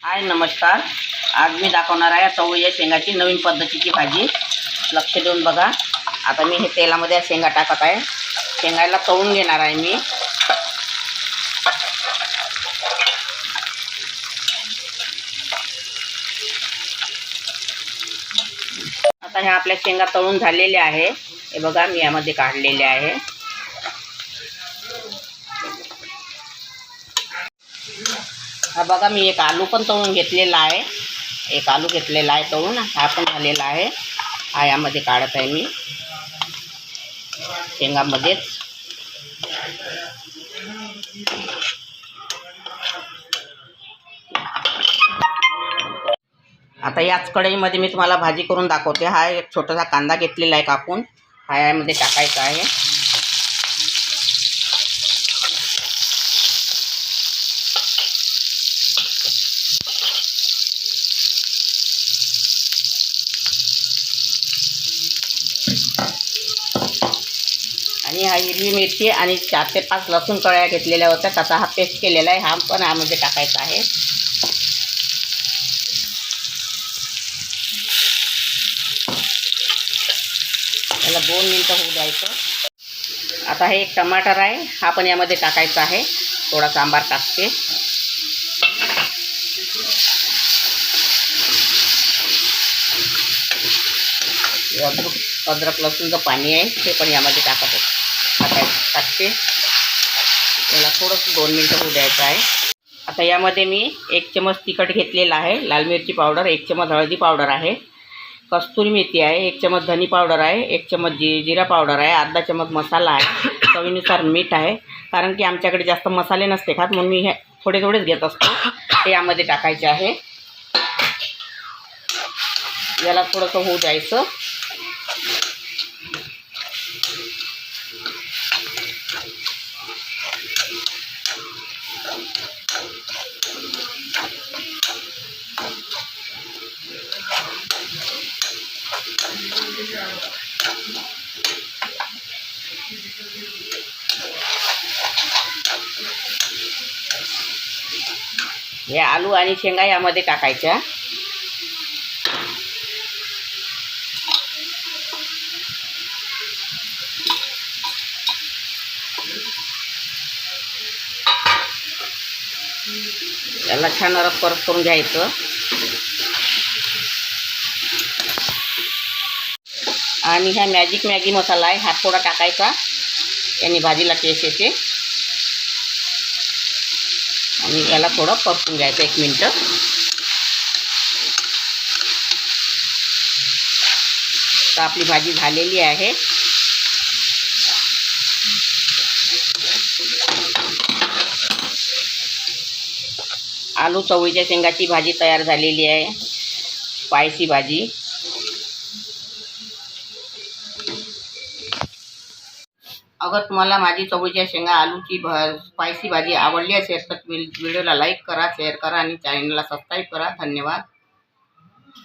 हाय नमस्कार। आज मी दाखवणार आहे चवळीच्या शेंगाची नवीन पद्धतीची भाजी। लक्ष देऊन बघा। आता मी हे तेलामध्ये शेंगा टाकत आहे। शेंगाला तळून घेणार आहे मी। आता हे आपल्या शेंगा तळून झालेले आहे। हे बघा मी यामध्ये काढलेले आहे। हा बघा मी एक आलू पण तळून घेतलेला आहे। एक आलू घेतलेला आहे तळून, हा पण झालेला आहे। हा यामध्ये काढत आहे मी शेंगामध्येच। आता याच कढईमध्ये मी तुम्हाला भाजी करून दाखवते। हा एक छोटासा कांदा घेतलेला आहे कापून, हा यामध्ये टाकायचा आहे। आणि हा हिरवी मिरची आणि 4 ते 5 लसूण कळ्या घेतलेल्या होत्या, त्याचा हा पेस्ट केलेला आहे, हा पण यामध्ये टाकायचा आहे। त्याला 2 मिनिटं होऊ द्यायचं। आता हे एक टमाटर आहे, हा पण यामध्ये टाकायचा आहे। थोडा सांबार टाकते। अद्रक लसूणचं पाणी आहे, ते पण यामध्ये टाकते। याला थोडंसं 2 मिनिटं होऊ द्यायचं आहे। आता यामध्ये मी 1 चमच तिखट घेतलेला आहे, लाल मिरची पावडर, 1 चमच हळदी पावडर आहे, कस्तुरी मेथी आहे, 1 चमच धनी पावडर आहे, 1 चमच जिरा पावडर आहे, अर्धा चमच मसाला आहे, चवीनुसार मीठ आहे। कारण की आमच्याकडे जास्त मसाले नसते खात, म्हणून मी हे थोडेच घेत असतो। ते यामध्ये टाकायचे आहे। याला थोडंसं होऊ द्यायचं। हे आलू आणि शेंगा यामध्ये टाकायच्या। याला छान परत करून घ्यायचं। आणि हा मॅगी मसाला आहे, हा थोडा टाकायचा, याने भाजीला टेस्ट येते। आणि याला थोडं परतून घ्यायचं 1 मिनिट। तर आपली भाजी झालेली आहे। आलू चवळीच्या शेंगाची भाजी तयार झालेली आहे, स्पायसी भाजी। अगर तुम्हाला माझी चवळीच्या शेंगा आलूची स्पायसी भाजी आवडली असेल तर व्हिडिओला लाईक करा, शेअर करा आणि चॅनलला सबस्क्राईब करा। धन्यवाद।